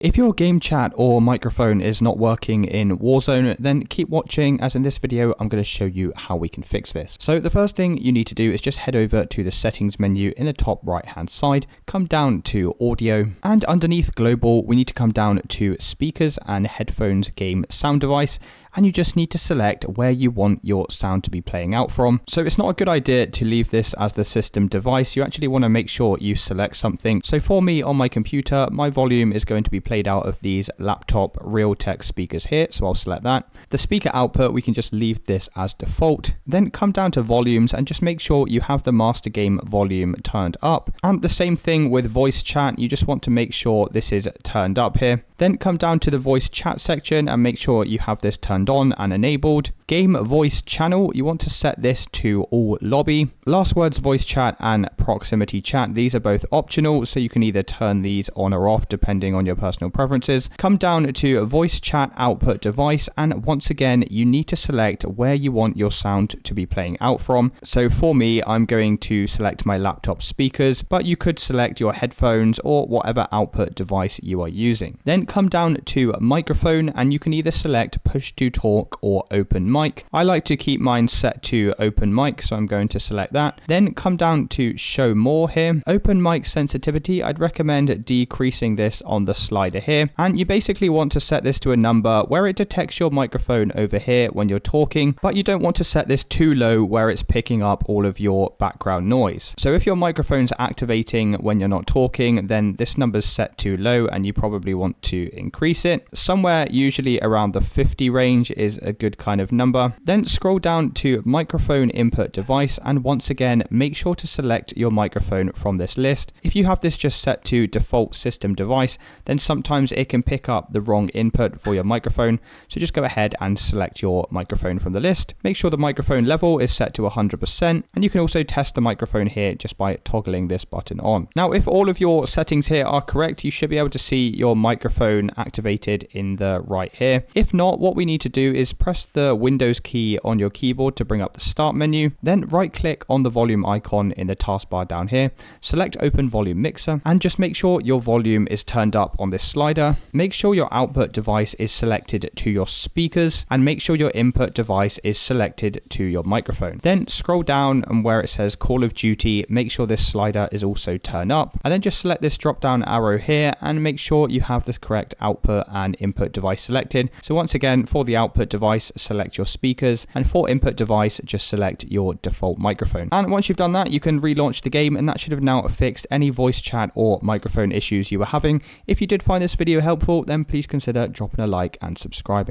If your game chat or microphone is not working in Warzone, then keep watching, as in this video I'm going to show you how we can fix this. So the first thing you need to do is just head over to the settings menu in the top right hand side, come down to audio, and underneath global we need to come down to speakers and headphones game sound device, and you just need to select where you want your sound to be playing out from. So it's not a good idea to leave this as the system device. You actually want to make sure you select something. So for me on my computer, my volume is going to be played out of these laptop Realtek speakers here, so I'll select that. The speaker output, we can just leave this as default. Then come down to volumes and just make sure you have the master game volume turned up. And the same thing with voice chat, you just want to make sure this is turned up here. Then come down to the voice chat section and make sure you have this turned on and enabled. Game voice channel, you want to set this to all lobby. Last words voice chat and proximity chat, these are both optional, so you can either turn these on or off depending on your personal preferences. Come down to voice chat output device, and once again you need to select where you want your sound to be playing out from. So for me, I'm going to select my laptop speakers, but you could select your headphones or whatever output device you are using. Then come down to microphone and you can either select push to talk or open mic. I like to keep mine set to open mic, so I'm going to select that. Then come down to show more here. Open mic sensitivity, I'd recommend decreasing this on the slider here, and you basically want to set this to a number where it detects your microphone over here when you're talking, but you don't want to set this too low where it's picking up all of your background noise. So if your microphone's activating when you're not talking, then this number's set too low and you probably want to increase it. Somewhere usually around the 50 range is a good kind of number. Then scroll down to microphone input device, and once again make sure to select your microphone from this list. If you have this just set to default system device, then sometimes it can pick up the wrong input for your microphone, so just go ahead and select your microphone from the list. Make sure the microphone level is set to 100%, and you can also test the microphone here just by toggling this button on. Now if all of your settings here are correct, you should be able to see your microphone activated in the right here. If not, what we need to do is press the Windows key on your keyboard to bring up the start menu, then right click on the volume icon in the taskbar down here, select open volume mixer, and just make sure your volume is turned up on this slider. Make sure your output device is selected to your speakers, and make sure your input device is selected to your microphone. Then scroll down, and where it says Call of Duty, make sure this slider is also turned up, and then just select this drop down arrow here and make sure you have the correct output and input device selected. So once again, for the output device, select your speakers, and for input device, just select your default microphone. And once you've done that, you can relaunch the game, and that should have now fixed any voice chat or microphone issues you were having. If you did find this video helpful, then please consider dropping a like and subscribing.